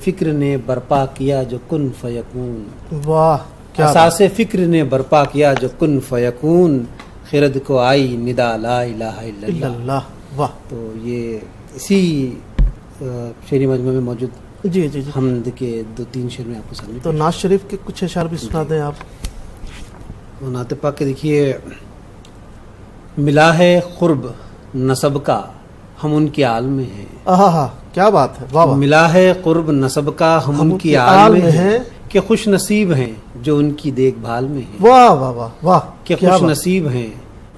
فکر نے برپا کیا جو کن فیکون. واہ کیا اساس فکر نے برپا کیا جو کن فیکون. خرد کو آئی ندا لا الہ الا اللہ. اللہ. واہ. تو یہ اسی شعری مجموعے میں موجود جی جی جی. حمد کے 2-3 شعر میں آپ کو سامنے. تو نعت شریف کے کچھ اشعار بھی سنا دیں آپ. نعت پاک کے دیکھیے. ملا ہے قرب نسب کا ہم ان کی آل میں ہیں. ہاں کیا بات ہے. واہ واہ. ملا ہے قرب نسب کا ہم ان کی آل میں ہیں کہ خوش نصیب ہیں جو ان کی دیکھ بھال میں ہیں. واہ واہ واہ واہ. کہ خوش نصیب ہیں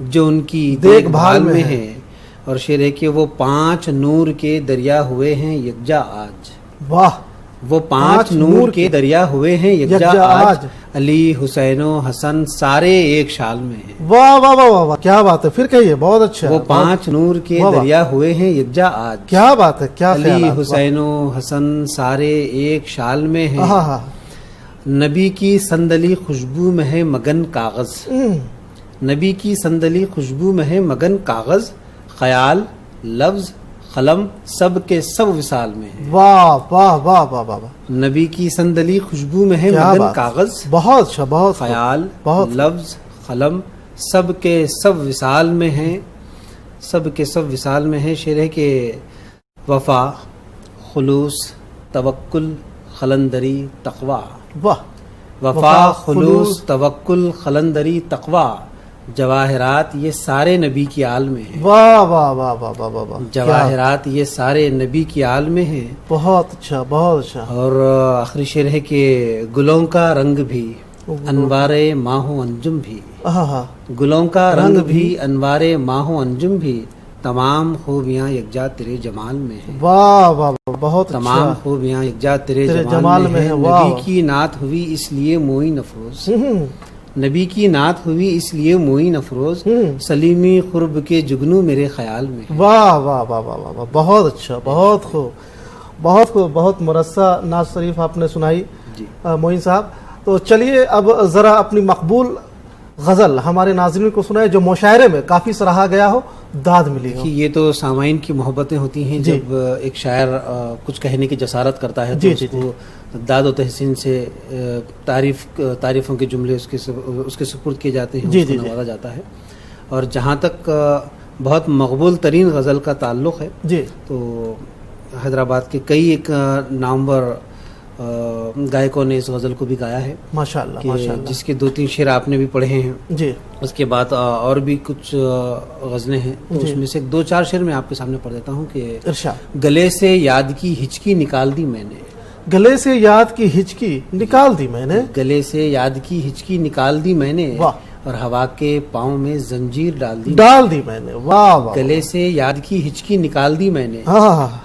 جو ان کی دیکھ بھال میں ہیں. اور شعر ہے کہ وہ 5 نور کے دریا ہوئے ہیں یکجا آج. واہ. وہ 5 نور کے دریا ہوئے ہیں یکجا آج. علی حسین و حسن سارے ایک شال میں ہیں. واہ واہ واہ واہ. کیا بات ہے. پھر کہیے. بہت اچھا. وہ 5 نور کے دریا ہوئے ہیں یکجا آج. کیا بات ہے. کیا علی حسین و حسن سارے ایک شال میں ہیں. نبی کی صندلی خوشبو میں ہے مگن کاغذ. نبی کی صندلی خوشبو میں ہے مگن کاغذ. خیال لفظ قلم سب کے سب وصال میں ہے. واہ واہ واہ واہ واہ. نبی کی صندلی خوشبو میں ہے مگن کاغذ. بہت اچھا. بہت. خیال لفظ قلم سب کے سب وصال میں ہیں. سب کے سب وصال میں ہیں. شعر ہے کہ وفا خلوص توکل قلندری تقوی. واہ. وفا خلوص توکل قلندری تقوی. جواہرات یہ سارے نبی کی آل میں ہیں. واہ واہ واہ واہ واہ واہ. جواہرات یہ سارے نبی کی آل میں ہیں. بہت اچھا. بہت اچھا. اور آخری شعر ہے کہ گلوں کا رنگ بھی انوار ماہ و انجم بھی. گلوں کا رنگ بھی انوار ماہ و انجم بھی. تمام خوبیاں یکجا تیرے جمال میں ہیں. واہ واہ. بہت تمام خوبیاں یکجا تیرے جمال میں ہیں. نبی کی نعت ہوئی اس لیے معین افروز. نبی کی نعت ہوئی اس لیے معین افروز. سلیمی قرب کے جگنو میرے خیال میں. واہ واہ واہ واہ. بہت اچھا. بہت خوب. بہت خوب. بہت مرصع نعت شریف آپ نے سنائی معین صاحب. تو چلیے اب ذرا اپنی مقبول غزل ہمارے ناظرین کو سنائے جو مشاعرے میں کافی سراہا گیا ہو, داد ملی ہو. یہ تو سامعین کی محبتیں ہوتی ہیں. جب ایک شاعر کچھ کہنے کی جسارت کرتا ہے تو اس کو داد و تحسین سے تعریفوں کے جملے اس کے سپرد کیے جاتے ہیں, اس کو نوازا جاتا ہے. اور جہاں تک بہت مقبول ترین غزل کا تعلق ہے تو حیدرآباد کے کئی ایک نامور گائکوں نے اس غزل کو بھی گایا ہے ماشاءاللہ. جس کے 2-3 شعر آپ نے بھی پڑھے ہیں. اس کے بعد اور بھی کچھ غزلیں ہیں تو اس میں سے 2-4 شعر میں آپ کے سامنے پڑھ دیتا ہوں کہ گلے سے یاد کی ہچکی نکال دی میں نے. گلے سے یاد کی ہچکی نکال دی میں نے. گلے سے یاد کی ہچکی نکال دی میں نے. اور ہوا کے پاؤں میں زنجیر ڈال دی میں نے. واہ. گلے سے یاد کی ہچکی نکال دی میں نے.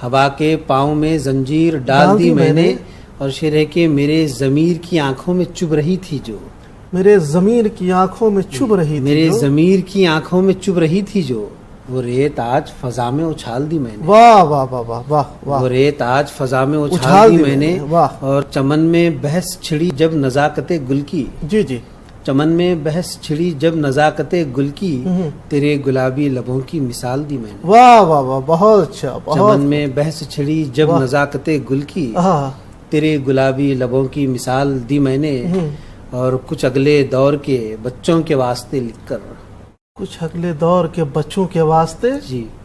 ہوا کے پاؤں میں زنجیر ڈال دی میں نے. اور شعر ہے کہ میرے ضمیر کی آنکھوں میں چبھ رہی تھی جو. میرے ضمیر کی آنکھوں میں چبھ رہی تھی. میرے ضمیر کی آنکھوں میں چبھ رہی تھی جو. وہ ریت آج فضا میں اچھال دی میں نے. واہ واہ واہ واہ. وہ ریت آج فضا میں اچھال دی میں نے. اور چمن میں بحث چھڑی جب نزاکت گل کی. چمن میں بحث چھڑی جب نزاکت گل کی. تیرے گلابی لبوں کی مثال دی میں نے. واہ واہ واہ. بہت اچھا. چمن میں بحث چھڑی جب نزاکت گل کی. تیرے گلابی لبوں کی مثال دی میں نے. اور کچھ اگلے دور کے بچوں کے واسطے لکھ کر. کچھ اگلے دور کے بچوں کے واسطے.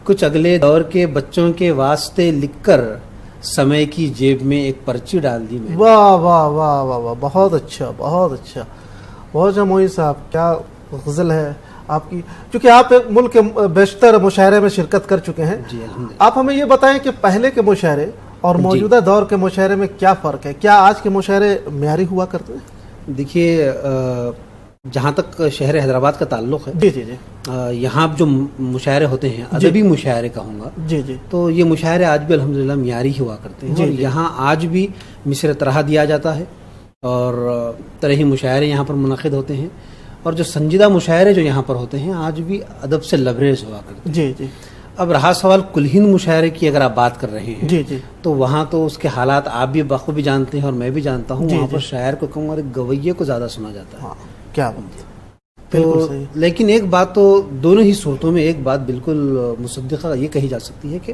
کچھ اگلے دور کے بچوں کے واسطے لکھ کر سمے کی جیب میں ایک پرچی ڈال دی میں. واہ واہ واہ واہ. بہت اچھا. بہت اچھا. بہت اچھا معین صاحب. کیا غزل ہے آپ کی. چونکہ آپ ملک کے بیشتر مشاعرے میں شرکت کر چکے ہیں, آپ ہمیں یہ بتائیں کہ پہلے کے مشاعرے اور موجودہ دور کے مشاعرے میں کیا فرق ہے. کیا آج کے مشاعرے معیاری ہوا کرتے ہیں؟ دیکھیے جہاں تک شہر حیدرآباد کا تعلق ہے یہاں جو مشاعرے ہوتے ہیں ادبی مشاعرے کہوں گا تو یہ مشاعرے آج بھی الحمدللہ معیاری ہوا کرتے ہیں. اور یہاں آج بھی مصر طرح دیا جاتا ہے اور طرح ہی مشاعرے یہاں پر منعقد ہوتے ہیں. اور جو سنجیدہ مشاعرے جو یہاں پر ہوتے ہیں آج بھی ادب سے لبریز ہوا کرتے ہیں. اب رہا سوال کل ہند مشاعرے کی اگر آپ بات کر رہے ہیں تو وہاں تو اس کے حالات آپ بھی بخوبی جانتے ہیں اور میں بھی جانتا ہوں. وہاں پر شاعر کو کم اور گویے کو زیادہ سنا جاتا ہے. کیا تو لیکن ایک بات تو دونوں ہی صورتوں میں ایک بات بالکل مصدقہ یہ کہی جا سکتی ہے کہ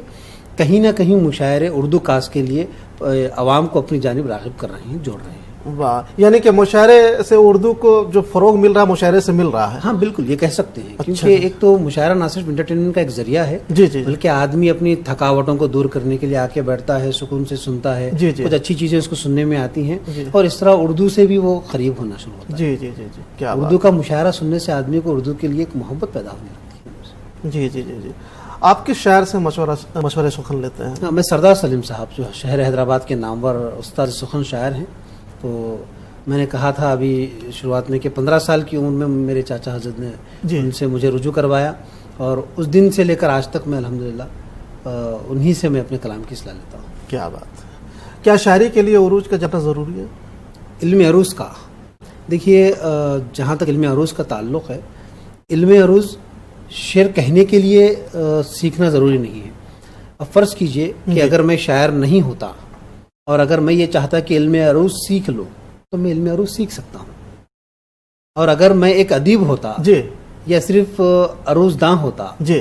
کہیں نہ کہیں مشاعرے اردو کاس کے لیے عوام کو اپنی جانب راغب کر رہے ہیں، جوڑ رہے ہیں۔ واہ، یعنی کہ مشاعرے سے اردو کو جو فروغ مل رہا ہے مشاعرے سے مل رہا ہے۔ ہاں بالکل، یہ کہہ سکتے ہیں، اچھا کیونکہ ایک تو مشاعرہ نہ صرف انٹرٹینمنٹ کا ایک ذریعہ ہے، جی جی بلکہ آدمی اپنی تھکاوٹوں کو دور کرنے کے لیے آ کے بیٹھتا ہے، سکون سے سنتا ہے، جی جی کچھ اچھی چیزیں اس کو سننے میں آتی ہیں، جی اور اس طرح اردو سے بھی وہ قریب ہونا شروع ہوتا ہے۔ جی جی جی جی کیا اردو کا مشاعرہ سننے سے آدمی کو اردو کے لیے ایک محبت پیدا ہونے لگتی ہے۔ جی جی جی جی آپ کس شاعر سے مشورے سخن لیتے ہیں؟ ہاں، میں سردار سلیم صاحب جو شہر حیدرآباد کے نامور استاد سخن شاعر ہیں، تو میں نے کہا تھا ابھی شروعات میں کہ 15 سال کی عمر میں میرے چاچا حضرت نے جی ان سے مجھے رجوع کروایا، اور اس دن سے لے کر آج تک میں الحمدللہ انہی سے میں اپنے کلام کی اصلاح لیتا ہوں۔ کیا بات ہے، کیا شاعری کے لیے عروج کا جاننا ضروری ہے؟ علم عروض کا دیکھیے، جہاں تک علم عروض کا تعلق ہے، علم عروض شعر کہنے کے لیے سیکھنا ضروری نہیں ہے۔ اب فرض کیجئے کہ اگر میں شاعر نہیں ہوتا اور اگر میں یہ چاہتا کہ علم عروض سیکھ لو تو میں علم عروض سیکھ سکتا ہوں، اور اگر میں ایک ادیب ہوتا جی یا صرف عروض داں ہوتا، جی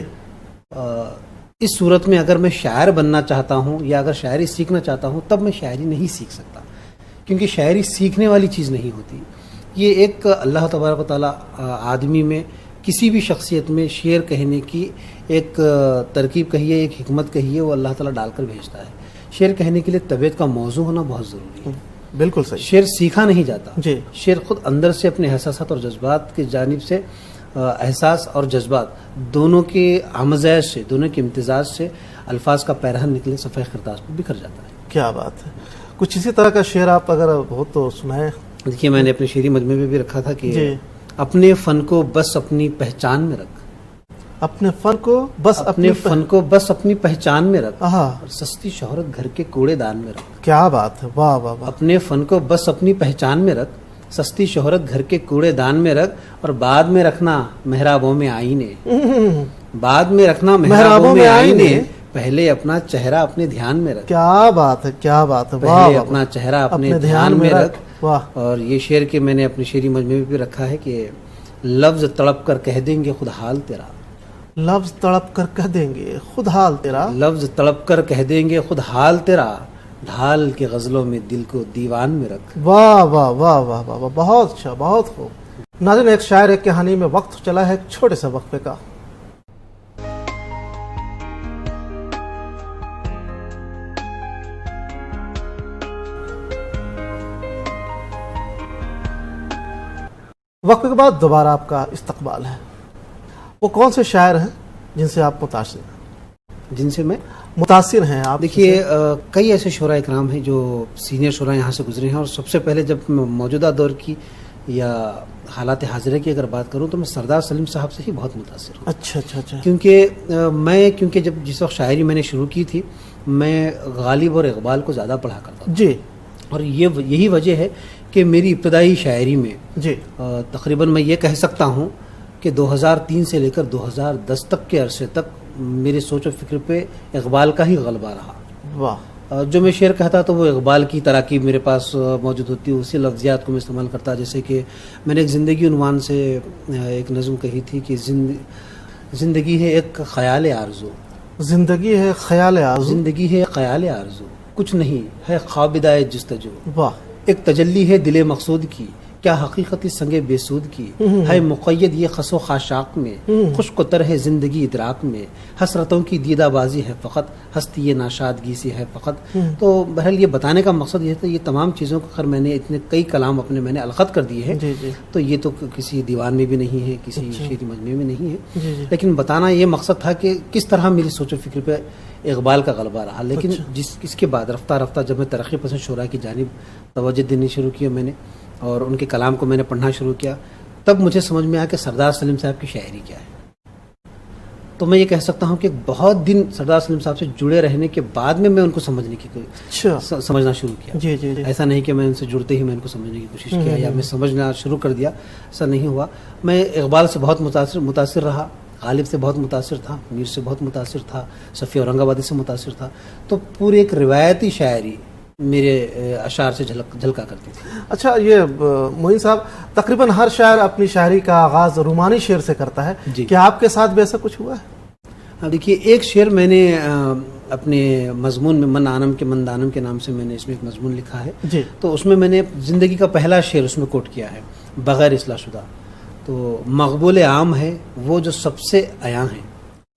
اس صورت میں اگر میں شاعر بننا چاہتا ہوں یا اگر شاعری سیکھنا چاہتا ہوں تب میں شاعری نہیں سیکھ سکتا، کیونکہ شاعری سیکھنے والی چیز نہیں ہوتی۔ یہ ایک اللہ تبارک و تعالیٰ آدمی میں کسی بھی شخصیت میں شعر کہنے کی ایک ترکیب کہیے، ایک حکمت کہیے، وہ اللہ تعالیٰ ڈال کر بھیجتا ہے۔ شعر کہنے کے لیے طبیعت کا موضوع ہونا بہت ضروری ہے۔ بالکل صحیح۔ شعر سیکھا نہیں جاتا، جی شعر خود اندر سے اپنے احساسات اور جذبات کی جانب سے، احساس اور جذبات دونوں کے آمزاج سے، دونوں کے امتزاج سے الفاظ کا پیرہن نکلے صفحہ خرطاس پر بکھر جاتا ہے۔ کیا بات ہے، کچھ اسی طرح کا شعر آپ اگر ہو تو سنائیں۔ دیکھیے، میں نے اپنے شعری مجموعے میں بھی رکھا تھا کہ جی اپنے فن کو بس اپنی پہچان میں رکھ، اپنے فن کو بس اپنے فن کو بس اپنی پہچان میں رکھ، ہاں اور سستی شہرت گھر کے کوڑے دان میں رکھ۔ کیا بات ہے، واہ واہ واہ۔ اپنے فن کو بس اپنی پہچان میں رکھ، سستی شہرت گھر کے کوڑے دان میں رکھ، اور بعد میں رکھنا محرابوں میں آئینے، بعد میں رکھنا محرابوں میں آئینے، پہلے اپنا چہرہ اپنے دھیان میں رکھ، کیا بات ہے، کیا بات ہے، واہ پہلے واہ اپنا چہرہ اپنے اپنے دھیان میں رکھ۔ واہ، اور یہ شعر کے میں نے اپنے شعری مجموعے میں بھی رکھا ہے کہ لفظ تڑپ کر کہہ دیں گے خود حال تیرا، لفظ تڑپ کر کہہ دیں گے خود حال تیرا، لفظ تڑپ کر کہہ دیں گے خود حال تیرا، ڈھال کے غزلوں میں دل کو دیوان میں رکھ۔ واہ واہ واہ واہ واہ واہ، بہت اچھا، بہت خوب۔ ناظرین، ایک شاعر ایک کہانی میں وقت چلا ہے ایک چھوٹے سے وقفے کا۔ وقفے کے بعد دوبارہ آپ کا استقبال ہے۔ وہ کون سے شاعر ہیں جن سے آپ متاثر ہیں؟ جن سے میں متاثر ہیں آپ؟ دیکھیے، کئی ایسے شعراء اکرام ہیں جو سینئر شعراء یہاں سے گزرے ہیں، اور سب سے پہلے جب میں موجودہ دور کی یا حالات حاضرہ کی اگر بات کروں تو میں سردار سلیم صاحب سے ہی بہت متاثر ہوں۔ اچھا اچھا اچھا، کیونکہ جب جس وقت شاعری میں نے شروع کی تھی، میں غالب اور اقبال کو زیادہ پڑھا کرتا تھا، جی اور یہی وجہ ہے کہ میری ابتدائی شاعری میں جی تقریباً میں یہ کہہ سکتا ہوں کہ 2003 سے لے کر 2010 تک کے عرصے تک میرے سوچ و فکر پہ اقبال کا ہی غلبہ رہا۔ واہ، جو میں شعر کہتا تو وہ اقبال کی تراکیب میرے پاس موجود ہوتی، اسی لفظیات کو میں استعمال کرتا۔ جیسے کہ میں نے ایک زندگی عنوان سے ایک نظم کہی تھی کہ زندگی ہے ایک خیال آرزو، زندگی ہے خیال آرزو، زندگی ہے خیال آرزو، کچھ نہیں ہے خوابدائے جستجو، واہ، ایک تجلی ہے دل مقصود کی، کیا حقیقتی سنگ بے سود کی، ہے مقید یہ خس و خاشاک میں، خشک و تر ہے زندگی ادراک میں، حسرتوں کی دیدہ بازی ہے فقط، ہستی یہ ناشادگی سی ہے فقط۔ تو بہرحال یہ بتانے کا مقصد یہ تھا، یہ تمام چیزوں کو خیر میں نے اتنے کئی کلام اپنے میں نے الخط کر دیے ہیں، جی جی تو یہ تو کسی دیوان میں بھی نہیں ہے، کسی شعری مجموعے میں نہیں ہے، جی جی، لیکن بتانا یہ مقصد تھا کہ کس طرح میری سوچ و فکر پہ اقبال کا غلبہ رہا۔ لیکن اس کے بعد رفتہ رفتہ جب میں ترقی پسند شعراء کی جانب توجہ دینی شروع کی میں نے، اور ان کے کلام کو میں نے پڑھنا شروع کیا، تب مجھے سمجھ میں آیا کہ سردار سلیم صاحب کی شاعری کیا ہے۔ تو میں یہ کہہ سکتا ہوں کہ بہت دن سردار سلیم صاحب سے جڑے رہنے کے بعد میں ان کو سمجھنے کی اچھا، سمجھنا شروع کیا۔ جی جی جی، ایسا نہیں کہ میں ان سے جڑتے ہی میں ان کو سمجھنے کی کوشش کیا یا میں سمجھنا شروع کر دیا، ایسا نہیں ہوا۔ میں اقبال سے بہت متاثر رہا، غالب سے بہت متاثر تھا، میر سے بہت متاثر تھا، صفی اورنگ آبادی سے متاثر تھا، تو پورے ایک روایتی شاعری میرے اشعار سے جھلکا کرتی تھی۔ اچھا، یہ معین صاحب، تقریباً ہر شاعر اپنی شاعری کا آغاز رومانی شعر سے کرتا ہے، جی، کیا آپ کے ساتھ بھی ایسا کچھ ہوا ہے؟ دیکھیے، ایک شعر میں نے اپنے مضمون میں من آنم کے من دانم کے نام سے میں نے اس میں ایک مضمون لکھا ہے. جی. تو اس میں نے زندگی کا پہلا شعر اس میں کوٹ کیا ہے بغیر اصلاح شدہ. تو مقبول عام ہے وہ جو سب سے عیاں ہے.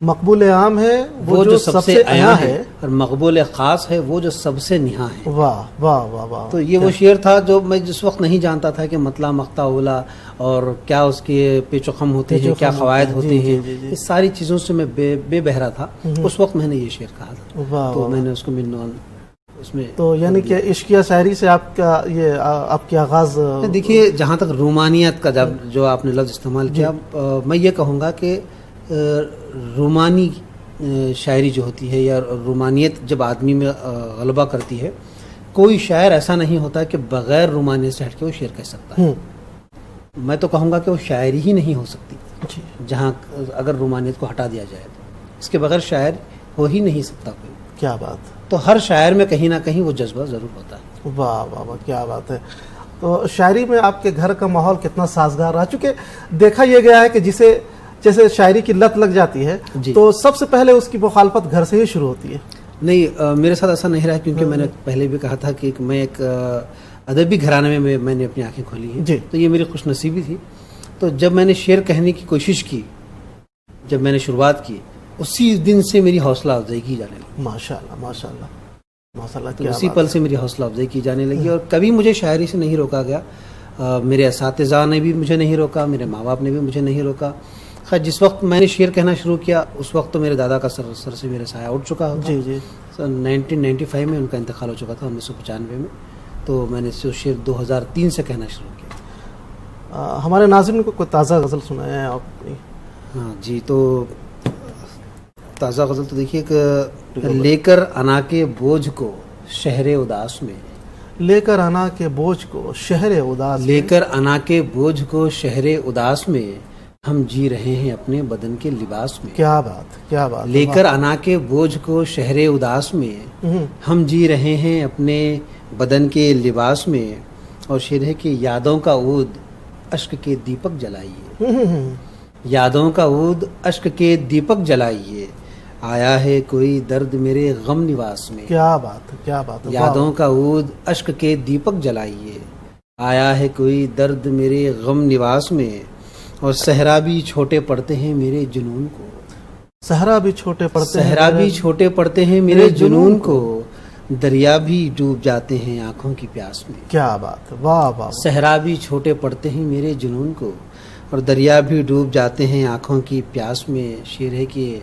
مقبول عام ہے وہ جو سب سے عیاں ہے. اور مقبول خاص ہے وہ جو سب سے نہاں ہے. واہ واہ واہ واہ. تو یہ وہ شعر تھا جو میں جس وقت نہیں جانتا تھا کہ مطلع مقطع اولا اور کیا اس کے پیچ و خم ہوتے ہیں, کیا قواعد ہوتے ہیں, اس ساری چیزوں سے میں بے بہرا تھا. اس وقت میں نے یہ شعر کہا تھا. تو میں نے اس کو اس میں تو یعنی کہ عشقیہ شاعری سے آپ کا یہ آپ کی آغاز. دیکھیے جہاں تک رومانیت کا جو آپ نے لفظ استعمال کیا, میں یہ کہوں گا کہ رومانی شاعری جو ہوتی ہے یا رومانیت جب آدمی میں غلبہ کرتی ہے, کوئی شاعر ایسا نہیں ہوتا کہ بغیر رومانیت سے ہٹ کے وہ شعر کہہ سکتا ہے. میں تو کہوں گا کہ وہ شاعری ہی نہیں ہو سکتی جہاں اگر رومانیت کو ہٹا دیا جائے تو اس کے بغیر شاعر ہو ہی نہیں سکتا کوئی. کیا بات. تو ہر شاعر میں کہیں نہ کہیں وہ جذبہ ضرور ہوتا ہے. واہ واہ واہ, کیا بات ہے. تو شاعری میں آپ کے گھر کا ماحول کتنا سازگار رہا, چونکہ دیکھا یہ گیا ہے کہ جیسے شاعری کی لت لگ جاتی ہے تو سب سے پہلے اس کی مخالفت گھر سے ہی شروع ہوتی ہے. نہیں, میرے ساتھ ایسا نہیں رہا, کیونکہ میں نے پہلے بھی کہا تھا کہ میں ایک ادبی گھرانے میں نے اپنی آنکھیں کھولی ہیں. تو یہ میری خوش نصیبی تھی. تو جب میں نے شعر کہنے کی کوشش کی, جب میں نے شروعات کی, اسی دن سے میری حوصلہ افزائی کی جانے لگی. ماشاء اللہ ماشاء اللہ ماشاء اللہ. تو اسی پل سے میری حوصلہ افزائی کی جانے لگی, اور کبھی مجھے شاعری سے نہیں روکا گیا. میرے اساتذہ نے بھی مجھے نہیں روکا, میرے ماں باپ نے بھی مجھے نہیں روکا. خیر, جس وقت میں نے شعر کہنا شروع کیا اس وقت تو میرے دادا کا سر سے میرے سایہ اٹھ چکا ہوتا. 1995 میں ان کا انتقال ہو چکا تھا, 1995 میں. تو میں نے شعر 2003 سے کہنا شروع کیا. ہمارے ناظرین کو کوئی تازہ غزل سنائیں آپ. ہاں جی, تو تازہ غزل تو دیکھیے کہ لے کر انا کے بوجھ کو شہر اداس میں, لے کر انا کے بوجھ کو شہر اداس, لے کر انا کے بوجھ کو شہر اداس میں ہم جی رہے ہیں اپنے بدن کے لباس میں. کیا بات کیا بات. لے کر انا کے بوجھ کو شہر اداس میں ہم جی رہے ہیں اپنے بدن کے لباس میں. اور شعر ہے کہ یادوں کا عود اشک کے دیپک جلائیے, یادوں کا عود اشک کے دیپک جلائیے, آیا ہے کوئی درد میرے غم نواس میں. کیا بات کیا بات. یادوں کا عود اشک کے دیپک جلائیے, آیا ہے کوئی درد میرے غم نواس میں. اور صحرا بھی چھوٹے پڑتے ہیں میرے جنون کو, صحرا بھی چھوٹے پڑتے ہیں, صحرا بھی چھوٹے پڑتے ہیں میرے جنون کو, دریا بھی ڈوب جاتے ہیں آنکھوں کی پیاس میں. کیا بات. واہ واہ. صحرا بھی چھوٹے پڑتے ہیں میرے جنون کو, اور دریا بھی ڈوب جاتے ہیں آنکھوں کی پیاس میں. شعر ہے کہ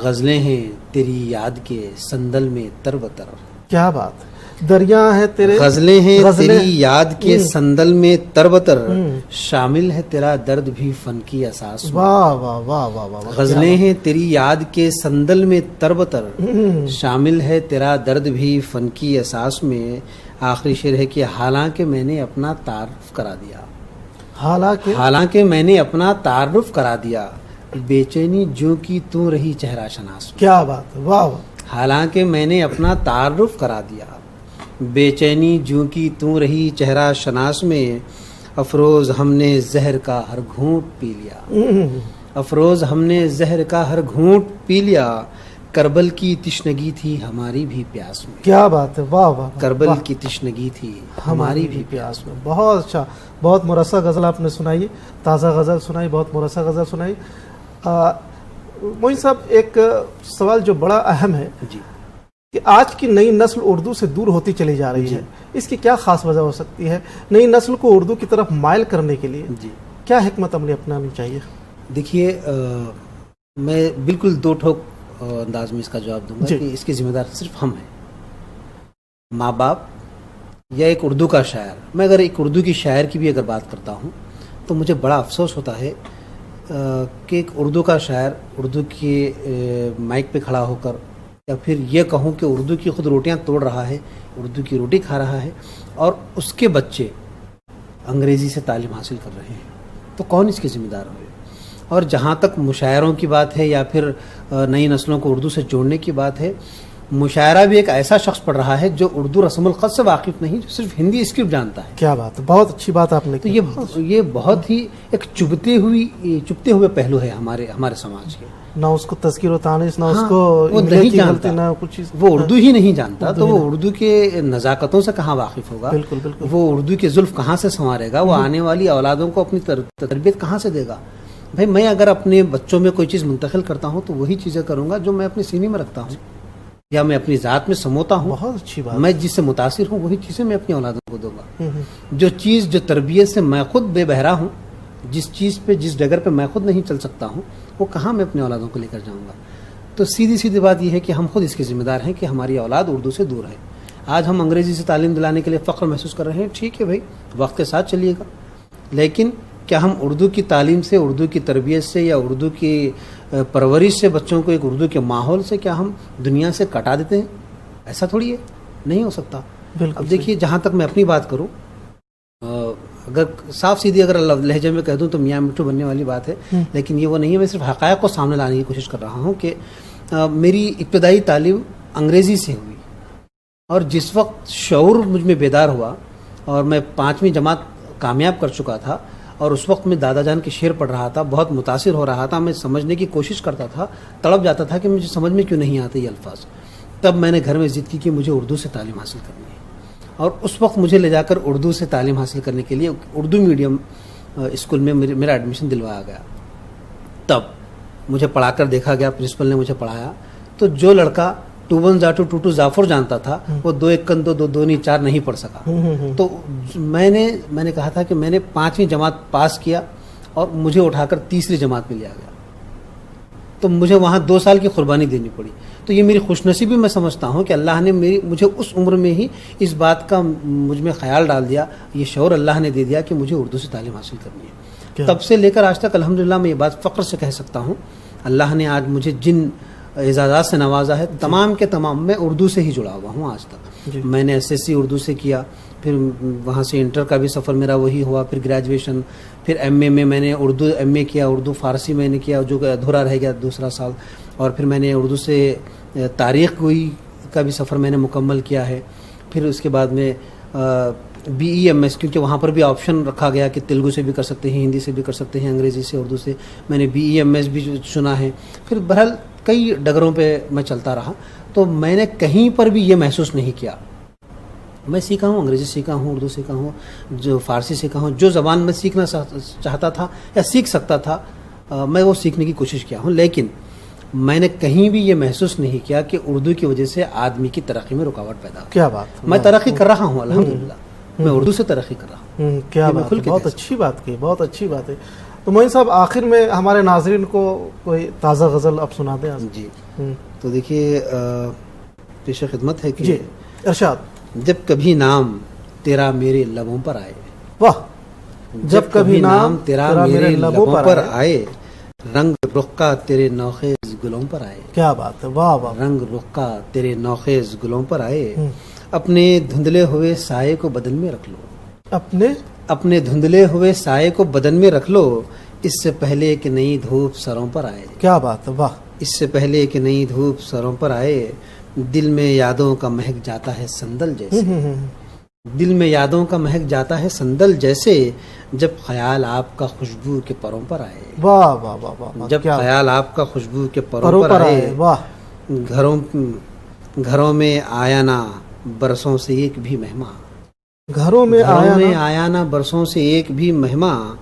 غزلیں ہیں تیری یاد کے سندل میں تر بتر. کیا بات. دریا ہے تیرے, غزلیں ہیں تیری یاد کے سندل میں تر بتر, شامل ہے تیرا درد بھی فن کی اساس میں. واہ واہ واہ واہ واہ. غزلیں ہیں تیری یاد کے سندل میں تر بتر, شامل ہے تیرا درد بھی فن کی اساس میں. آخری شعر ہے کہ حالانکہ میں نے اپنا تعارف کرا دیا, حالانکہ میں نے اپنا تعارف کرا دیا, بے چینی جو کی تو رہی چہرہ شناس میں. کیا بات. واہ واہ. حالانکہ میں نے اپنا تعارف کرا دیا, بے چینی جو کی تو رہی چہرہ شناس میں. افروز ہم نے زہر کا ہر گھونٹ پی لیا, افروز ہم نے زہر کا ہر گھونٹ پی لیا, کربل کی تشنگی تھی ہماری بھی پیاس میں. کیا بات ہے. واہ واہ. کربل کی تشنگی تھی ہماری بھی پیاس میں. بہت اچھا, بہت مرصع غزل آپ نے سنائی, تازہ غزل سنائی, بہت مرصع غزل سنائی. معین صاحب, ایک سوال جو بڑا اہم ہے جی, کہ آج کی نئی نسل اردو سے دور ہوتی چلی جا رہی ہے, اس کی کیا خاص وجہ ہو سکتی ہے؟ نئی نسل کو اردو کی طرف مائل کرنے کے لیے کیا حکمت عملی اپنانی چاہیے؟ دیکھیے, میں بالکل دو ٹھوک انداز میں اس کا جواب دوں گا کہ اس کی ذمہ دار صرف ہم ہیں, ماں باپ یا ایک اردو کا شاعر. میں اگر ایک اردو کی شاعر کی بھی اگر بات کرتا ہوں تو مجھے بڑا افسوس ہوتا ہے کہ ایک اردو کا شاعر اردو کے مائک پہ کھڑا ہو کر, یا پھر یہ کہوں کہ اردو کی خود روٹیاں توڑ رہا ہے, اردو کی روٹی کھا رہا ہے, اور اس کے بچے انگریزی سے تعلیم حاصل کر رہے ہیں, تو کون اس کے ذمہ دار ہوئے؟ اور جہاں تک مشاعروں کی بات ہے یا پھر نئی نسلوں کو اردو سے جوڑنے کی بات ہے, مشاعرہ بھی ایک ایسا شخص پڑھ رہا ہے جو اردو رسم الخط سے واقف نہیں، جو صرف ہندی اسکرپٹ جانتا ہے. کیا بات ہے، بہت اچھی بات آپ نے تو کی. یہ بہت ہی ایک چبھتے ہوئے پہلو ہے ہمارے سماج کے. نہ اس کو تذکیر و تانیث، نہ اس ہاں، کو وہ انگلش نہیں کی جانتا. غلطی، نہ کچھ چیز. وہ اردو ہی نہیں جانتا تو وہ اردو کے نزاکتوں سے کہاں واقف ہوگا. بالکل بالکل. وہ اردو کے زلف کہاں سے سنوارے گا. وہ آنے والی اولادوں کو اپنی تربیت کہاں سے دے گا. بھائی میں اگر اپنے بچوں میں کوئی چیز منتقل کرتا ہوں تو وہی چیزیں کروں گا جو میں اپنے سینے میں رکھتا ہوں یا میں اپنی ذات میں سموتا ہوں. بہت اچھی بات. میں جس سے متاثر ہوں وہی چیزیں میں اپنی اولادوں کو دوں گا. جو تربیت سے میں خود بے بہرا ہوں، جس ڈگر پہ میں خود نہیں چل سکتا ہوں، وہ کہاں میں اپنے اولادوں کو لے کر جاؤں گا. تو سیدھی بات یہ ہے کہ ہم خود اس کے ذمہ دار ہیں کہ ہماری اولاد اردو سے دور ہے. آج ہم انگریزی سے تعلیم دلانے کے لیے فخر محسوس کر رہے ہیں، ٹھیک ہے بھائی، وقت کے ساتھ چلیے گا. لیکن کیا ہم اردو کی تعلیم سے، اردو کی تربیت سے یا اردو کی پرورش سے بچوں کو ایک اردو کے ماحول سے کیا ہم دنیا سے کٹا دیتے ہیں؟ ایسا تھوڑی ہے، نہیں ہو سکتا. اب دیکھیے، جہاں تک میں اپنی بات کروں، اگر صاف سیدھی اگر لہجے میں کہہ دوں تو میاں مٹھو بننے والی بات ہے، لیکن یہ وہ نہیں ہے. میں صرف حقائق کو سامنے لانے کی کوشش کر رہا ہوں کہ میری ابتدائی تعلیم انگریزی سے ہوئی، اور جس وقت شعور مجھ میں بیدار ہوا اور میں 5ویں جماعت کامیاب کر چکا تھا، اور اس وقت میں دادا جان کے شعر پڑھ رہا تھا، بہت متاثر ہو رہا تھا. میں سمجھنے کی کوشش کرتا تھا، تڑپ جاتا تھا کہ مجھے سمجھ میں کیوں نہیں آتے یہ الفاظ. تب میں نے گھر میں ضد کی کہ مجھے اردو سے تعلیم حاصل کرنی ہے، اور اس وقت مجھے لے جا کر اردو سے تعلیم حاصل کرنے کے لیے اردو میڈیم اسکول میں میرا ایڈمیشن دلوایا گیا. تب مجھے پڑھا کر دیکھا گیا، پرنسپل نے مجھے پڑھایا، تو جو لڑکا 2 1 2 2 2 ظافر جانتا تھا وہ 2 1 2 2 2 4 نہیں پڑھ سکا. تو میں نے کہا تھا کہ میں نے 5ویں جماعت پاس کیا اور مجھے اٹھا کر 3ری جماعت میں لیا گیا، تو مجھے وہاں 2 سال کی قربانی دینی پڑی. تو یہ میری خوش نصیبی میں سمجھتا ہوں کہ اللہ نے مجھے اس عمر میں ہی اس بات کا مجھ میں خیال ڈال دیا، یہ شعور اللہ نے دے دیا کہ مجھے اردو سے تعلیم حاصل کرنی ہے. تب سے لے کر آج تک الحمدللہ میں یہ بات فخر سے کہہ سکتا ہوں، اللہ نے آج مجھے جن اعزازات سے نوازا ہے تمام کے تمام میں اردو سے ہی جڑا ہوا ہوں. آج تک میں نے SSC اردو سے کیا، پھر وہاں سے انٹر کا بھی سفر میرا وہی ہوا، پھر گریجویشن، پھر MA میں نے اردو MA کیا، اردو فارسی میں نے کیا جو کہ ادھورا رہ گیا 2 سال، اور پھر میں نے اردو سے تاریخ گوئی کا بھی سفر میں نے مکمل کیا ہے. پھر اس کے بعد میں BEMS، کیونکہ وہاں پر بھی آپشن رکھا گیا کہ تیلگو سے بھی کر سکتے ہیں، ہندی سے بھی کر سکتے ہیں، انگریزی سے، اردو سے. میں نے BEMS بھی چنا ہے. پھر بہرحال کئی ڈگروں پہ میں چلتا رہا، تو میں نے کہیں پر بھی یہ محسوس نہیں کیا. میں سیکھا ہوں، انگریزی سیکھا ہوں، اردو سیکھا ہوں، جو فارسی سیکھا ہوں، جو زبان میں سیکھنا چاہتا تھا یا سیکھ سکتا تھا میں وہ سیکھنے کی کوشش کیا ہوں. لیکن میں نے کہیں بھی یہ محسوس نہیں کیا کہ اردو کی وجہ سے آدمی کی ترقی میں رکاوٹ پیدا ہو. کیا بات، میں ترقی کر رہا ہوں الحمدللہ، میں اردو سے ترقی کر رہا ہوں. کیا بات، بہت اچھی بات کی، بہت اچھی بات ہے. تو معین صاحب، آخر میں ہمارے ناظرین کو کوئی تازہ غزل اب سنا دیں. جی، تو دیکھیے پیش خدمت ہے کہ جی ارشاد. جب کبھی نام تیرا میرے لبوں پر آئے، واہ، جب کبھی نام تیرا میرے لبوں پر آئے، رنگ رخ کا تیرے نوخیز گلوں پر آئے. کیا بات ہے، واہ واہ. رنگ رخ کا تیرے نوخیز گلوں پر آئے، اپنے دھندلے ہوئے سائے کو بدن میں رکھ لو. اپنے دھندلے ہوئے سائے کو بدن میں رکھ لو، اس سے پہلے کہ نئی دھوپ سروں پر آئے. کیا بات ہے، واہ. اس سے پہلے کہ نئی دھوپ سروں پر آئے، دل میں یادوں کا مہک جاتا ہے سندل جیسے. دل میں یادوں کا مہک جاتا ہے سندل جیسے، جب خیال آپ کا خوشبو کے پروں پر آئے. واہ واہ واہ واہ. جب خیال آپ کا خوشبو کے پروں پر آئے، واہ. گھروں میں آیا نہ برسوں سے ایک بھی مہمان. گھروں میں آیا نہ برسوں سے ایک بھی مہمان،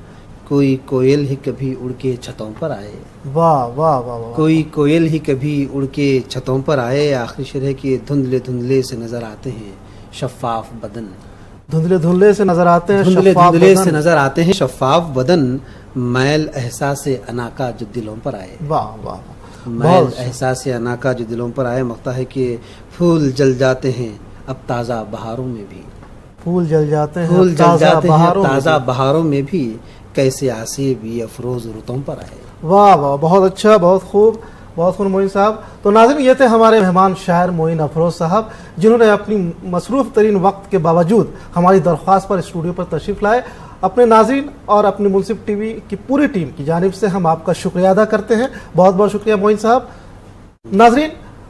کوئی کوئل ہی کبھی اڑ کے چھتوں پر آئے. واہ واہ واہ. کوئی کوئل ہی کبھی اڑ کے چھتوں پر آئے. آخری شرح کے دھندلے دھندلے سے نظر آتے ہیں شفاف بدن. دھندلے دھندلے سے نظر آتے ہیں دھندلے دھندلے سے نظر آتے ہیں شفاف بدن، میل احساس انا کا جو دلوں پر آئے. واہ واہ. میل احساس انا کا جو دلوں پر آئے. مقطع ہے کہ پھول جل جاتے ہیں اب تازہ بہاروں میں بھی. پھول جل جاتے ہیں تازہ بہاروں میں بھی، کیسے آسیب یہ افروز رتوں پر آئے. واہ واہ، بہت اچھا، بہت خوب، بہت خوب معین صاحب. تو ناظرین، یہ تھے ہمارے مہمان شاعر معین افروز صاحب، جنہوں نے اپنی مصروف ترین وقت کے باوجود ہماری درخواست پر اسٹوڈیو پر تشریف لائے. اپنے ناظرین اور اپنی منصف ٹی وی کی پوری ٹیم کی جانب سے ہم آپ کا شکریہ ادا کرتے ہیں. بہت بہت شکریہ معین صاحب. ناظرین،